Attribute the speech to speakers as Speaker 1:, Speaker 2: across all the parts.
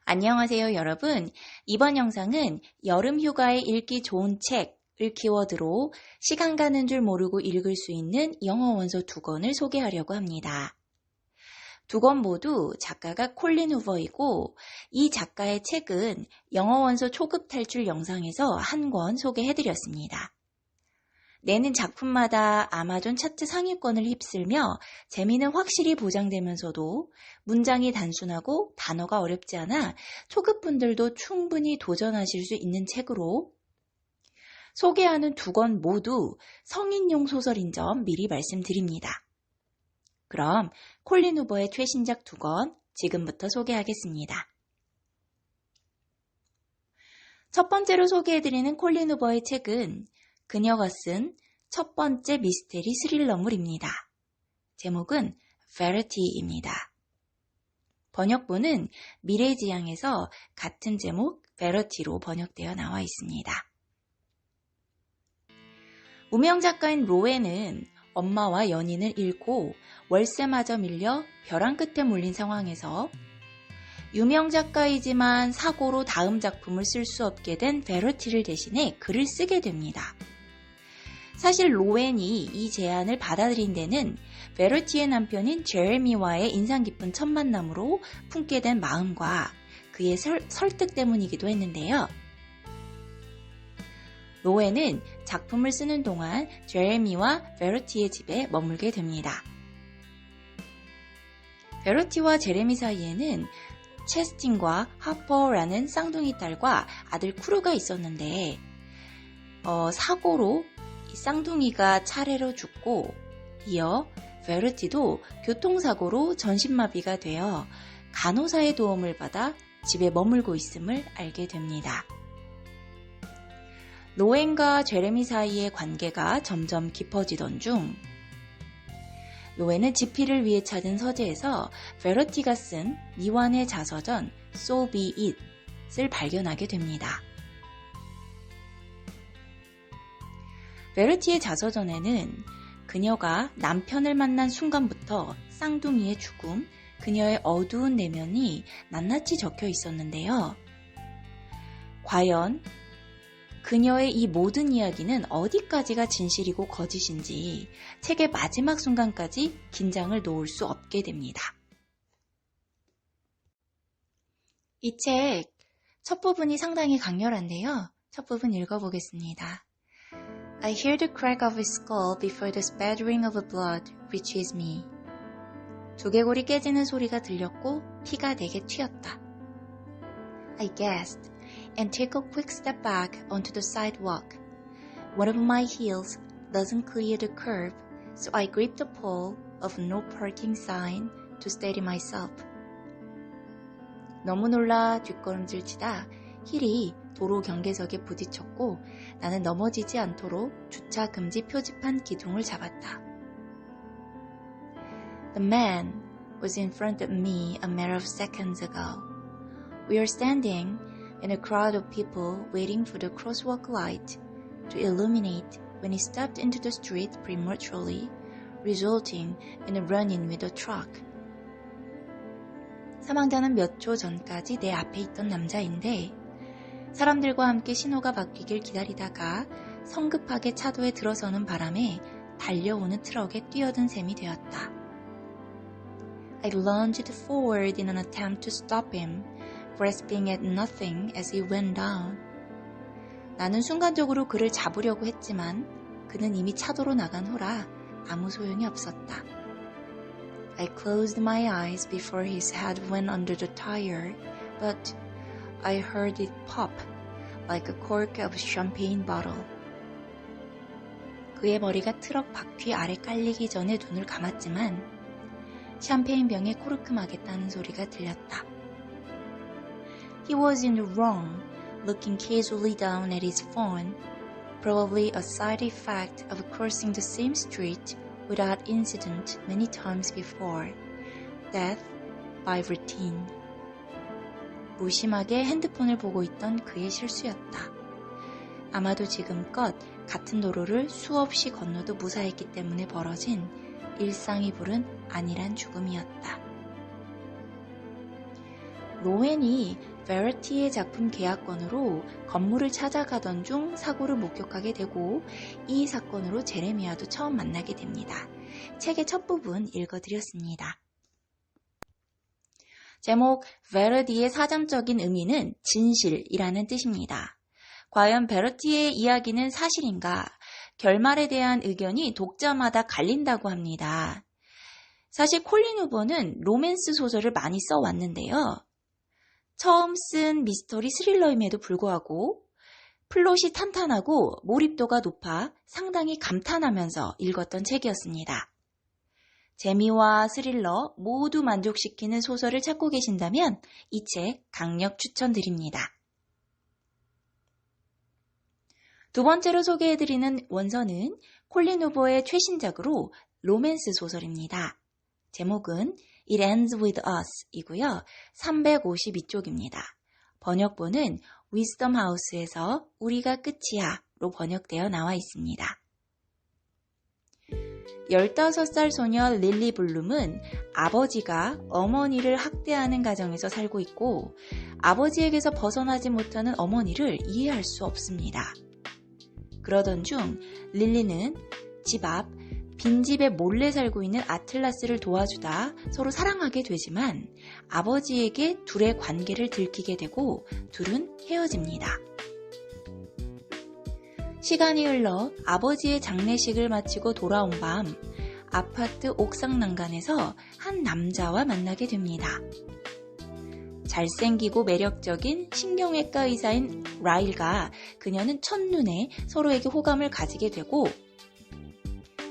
Speaker 1: 안녕하세요, 여러분. 이번 영상은 여름 휴가에 읽기 좋은 책을 키워드로 시간 가는 줄 모르고 읽을 수 있는 영어 원서 2권을 소개하려고 합니다. 2권 모두 작가가 콜린 후버이고 이 작가의 책은 영어 원서 초급 탈출 영상에서 한 권 소개해드렸습니다. 내는 작품마다 아마존 차트 상위권을 휩쓸며 재미는 확실히 보장되면서도 문장이 단순하고 단어가 어렵지 않아 초급분들도 충분히 도전하실 수 있는 책으로 소개하는 2권 모두 성인용 소설인 점 미리 말씀드립니다. 그럼 콜린 후버의 최신작 2권 지금부터 소개하겠습니다. 첫 번째로 소개해드리는 콜린 후버의 책은 그녀가 쓴 첫 번째 미스테리 스릴러물입니다. 제목은 Verity입니다. 번역본은 미래지향에서 같은 제목 Verity로 번역되어 나와 있습니다. 무명 작가인 로웬은 엄마와 연인을 잃고 월세마저 밀려 벼랑 끝에 몰린 상황에서 유명 작가이지만 사고로 다음 작품을 쓸 수 없게 된 베러티를 대신해 글을 쓰게 됩니다. 사실 로웬이 이 제안을 받아들인 데는 베러티의 남편인 제레미와의 인상 깊은 첫 만남으로 품게 된 마음과 그의 설득 때문이기도 했는데요. 로웬은 작품을 쓰는 동안 제레미와 베러티의 집에 머물게 됩니다. 베러티와 제레미 사이에는 체스틴과 하퍼라는 쌍둥이 딸과 아들 쿠르가 있었는데 사고로 이 쌍둥이가 차례로 죽고 이어 베르티도 교통사고로 전신마비가 되어 간호사의 도움을 받아 집에 머물고 있음을 알게 됩니다. 로웬과 제레미 사이의 관계가 점점 깊어지던 중 로웬은 지피를 위해 찾은 서재에서 베러티가 쓴 미완의 자서전 So Be It을 발견하게 됩니다. 베러티의 자서전에는 그녀가 남편을 만난 순간부터 쌍둥이의 죽음, 그녀의 어두운 내면이 낱낱이 적혀 있었는데요. 과연 그녀의 이 모든 이야기는 어디까지가 진실이고 거짓인지 책의 마지막 순간까지 긴장을 놓을 수 없게 됩니다. 이 책 첫 부분이 상당히 강렬한데요. 첫 부분 읽어보겠습니다. I hear the crack of his skull before the spattering of blood reaches me. 두개골이 깨지는 소리가 들렸고 피가 내게 튀었다. I gasped and took a quick step back onto the sidewalk. One of my heels doesn't clear the curb, so I gripped the pole of no parking sign to steady myself. 너무 놀라 뒷걸음질 치다 힐이 도로 경계석에 부딪혔고 나는 넘어지지 않도록 주차 금지 표지판 기둥을 잡았다. The man was in front of me a matter of seconds ago. We were standing in a crowd of people waiting for the crosswalk light to illuminate when he stepped into the street prematurely, resulting in a run-in with a truck. 사망자는 몇 초 전까지 내 앞에 있던 남자인데 사람들과 함께 신호가 바뀌길 기다리다가 성급하게 차도에 들어서는 바람에 달려오는 트럭에 뛰어든 셈이 되었다. I lunged forward in an attempt to stop him, grasping at nothing as he went down. 나는 순간적으로 그를 잡으려고 했지만 그는 이미 차도로 나간 후라 아무 소용이 없었다. I closed my eyes before his head went under the tire, but I heard it pop like a cork of a champagne bottle. 그의 머리가 트럭 바퀴 아래 깔리기 전에 눈을 감았지만 샴페인 병에 코르크막에 따는 소리가 들렸다. He was in the wrong, looking casually down at his phone, probably a side effect of crossing the same street without incident many times before. Death by routine. 무심하게 핸드폰을 보고 있던 그의 실수였다. 아마도 지금껏 같은 도로를 수없이 건너도 무사했기 때문에 벌어진 일상이 부른 안일한 죽음이었다. 로웬이 베러티의 작품 계약건으로 건물을 찾아가던 중 사고를 목격하게 되고 이 사건으로 제레미야도 처음 만나게 됩니다. 책의 첫 부분 읽어드렸습니다. 제목 베러티의 사전적인 의미는 진실이라는 뜻입니다. 과연 베러티의 이야기는 사실인가? 결말에 대한 의견이 독자마다 갈린다고 합니다. 사실 콜린 후버는 로맨스 소설을 많이 써왔는데요. 처음 쓴 미스터리 스릴러임에도 불구하고 플롯이 탄탄하고 몰입도가 높아 상당히 감탄하면서 읽었던 책이었습니다. 재미와 스릴러 모두 만족시키는 소설을 찾고 계신다면 이 책 강력 추천드립니다. 두 번째로 소개해드리는 원서는 콜린 후버의 최신작으로 로맨스 소설입니다. 제목은 It Ends With Us 이고요. 352쪽입니다. 번역본은 위스덤 하우스에서 우리가 끝이야 로 번역되어 나와 있습니다. 15살 소녀 릴리 블룸은 아버지가 어머니를 학대하는 가정에서 살고 있고 아버지에게서 벗어나지 못하는 어머니를 이해할 수 없습니다. 그러던 중 릴리는 집 앞 빈집에 몰래 살고 있는 아틀라스를 도와주다 서로 사랑하게 되지만 아버지에게 둘의 관계를 들키게 되고 둘은 헤어집니다. 시간이 흘러 아버지의 장례식을 마치고 돌아온 밤 아파트 옥상 난간에서 한 남자와 만나게 됩니다. 잘생기고 매력적인 신경외과 의사인 라일과 그녀는 첫눈에 서로에게 호감을 가지게 되고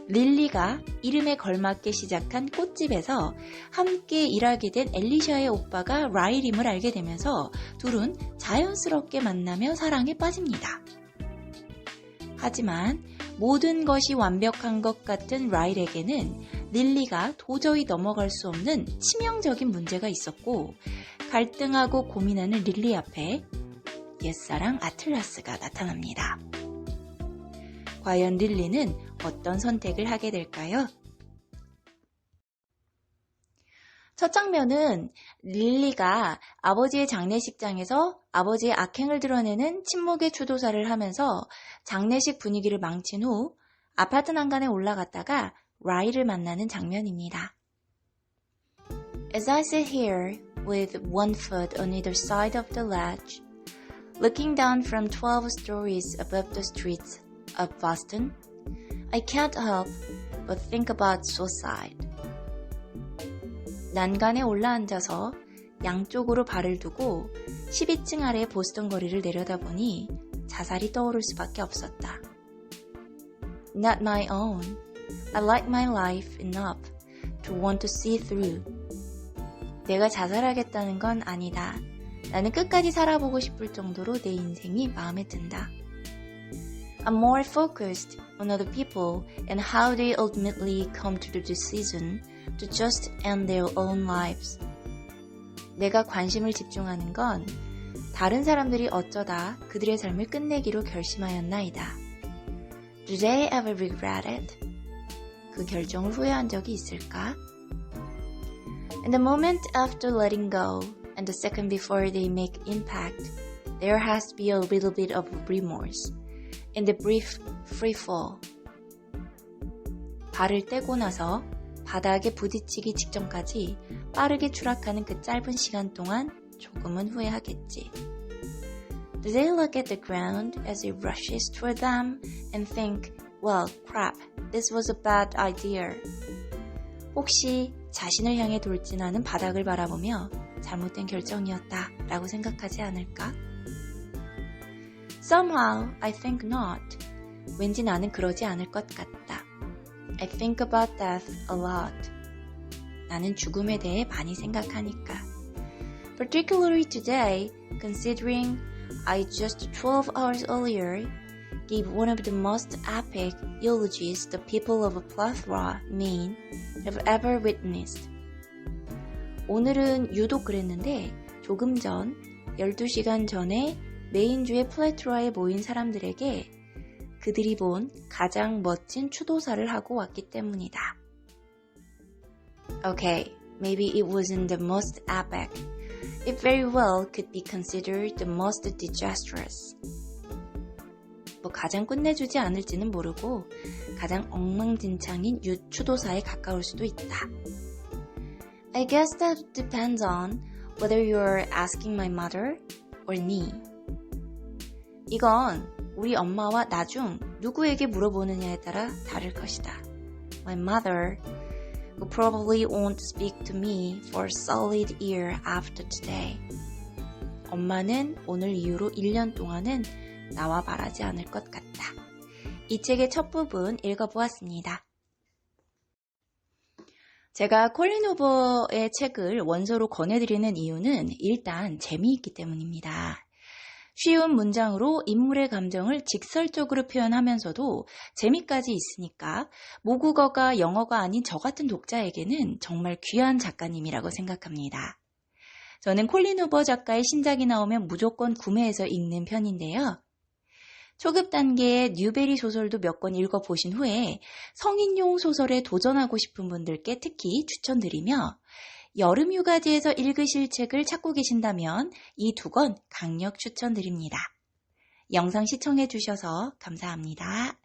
Speaker 1: 릴리가 이름에 걸맞게 시작한 꽃집에서 함께 일하게 된 엘리샤의 오빠가 라일임을 알게 되면서 둘은 자연스럽게 만나며 사랑에 빠집니다. 하지만 모든 것이 완벽한 것 같은 라일에게는 릴리가 도저히 넘어갈 수 없는 치명적인 문제가 있었고 갈등하고 고민하는 릴리 앞에 옛사랑 아틀라스가 나타납니다. 과연 릴리는 어떤 선택을 하게 될까요? 첫 장면은 릴리가 아버지의 장례식장에서 아버지의 악행을 드러내는 침묵의 추도사를 하면서 장례식 분위기를 망친 후 아파트 난간에 올라갔다가 라일을 만나는 장면입니다. As I sit here with one foot on either side of the ledge, looking down from 12 stories above the streets of Boston, I can't help but think about suicide. 난간에 올라앉아서 양쪽으로 발을 두고 12층 아래 보스턴 거리를 내려다보니 자살이 떠오를 수밖에 없었다. Not my own. I like my life enough to want to see through. 내가 자살하겠다는 건 아니다. 나는 끝까지 살아보고 싶을 정도로 내 인생이 마음에 든다. I'm more focused on other people and how they ultimately come to the decision to just end their own lives. 내가 관심을 집중하는 건 다른 사람들이 어쩌다 그들의 삶을 끝내기로 결심하였나이다. Do they ever regret it? 그 결정을 후회한 적이 있을까? In the moment after letting go and the second before they make impact, there has to be a little bit of remorse. In the brief free fall. 발을 떼고 나서 바닥에 부딪히기 직전까지 빠르게 추락하는 그 짧은 시간 동안 조금은 후회하겠지. Do they look at the ground as it rushes toward them and think, well, crap, this was a bad idea. 혹시 자신을 향해 돌진하는 바닥을 바라보며 잘못된 결정이었다 라고 생각하지 않을까? Somehow, I think not. 왠지 나는 그러지 않을 것 같다. I think about death a lot. 나는 죽음에 대해 많이 생각하니까. Particularly today, considering I just 12 hours earlier gave one of the most epic eulogies the people of a plethora Maine have ever witnessed. 오늘은 유독 그랬는데 조금 전 12시간 전에 메인주의 플래트라에 모인 사람들에게 그들이 본 가장 멋진 추도사를 하고 왔기 때문이다. Okay, maybe it wasn't the most epic, It very well could be considered the most disastrous. 뭐 가장 끝내주지 않을지는 모르고 가장 엉망진창인 유추도사에 가까울 수도 있다. I guess that depends on whether you're asking my mother or me. 이건 우리 엄마와 나 중 누구에게 물어보느냐에 따라 다를 것이다. My mother who probably won't speak to me for a solid year after today. 엄마는 오늘 이후로 1년 동안은 나와 말하지 않을 것 같다. 이 책의 첫 부분 읽어보았습니다. 제가 콜린 후버의 책을 원서로 권해드리는 이유는 일단 재미있기 때문입니다. 쉬운 문장으로 인물의 감정을 직설적으로 표현하면서도 재미까지 있으니까 모국어가 영어가 아닌 저 같은 독자에게는 정말 귀한 작가님이라고 생각합니다. 저는 콜린 후버 작가의 신작이 나오면 무조건 구매해서 읽는 편인데요. 초급 단계의 뉴베리 소설도 몇 권 읽어보신 후에 성인용 소설에 도전하고 싶은 분들께 특히 추천드리며 여름휴가지에서 읽으실 책을 찾고 계신다면 이 2권 강력 추천드립니다. 영상 시청해 주셔서 감사합니다.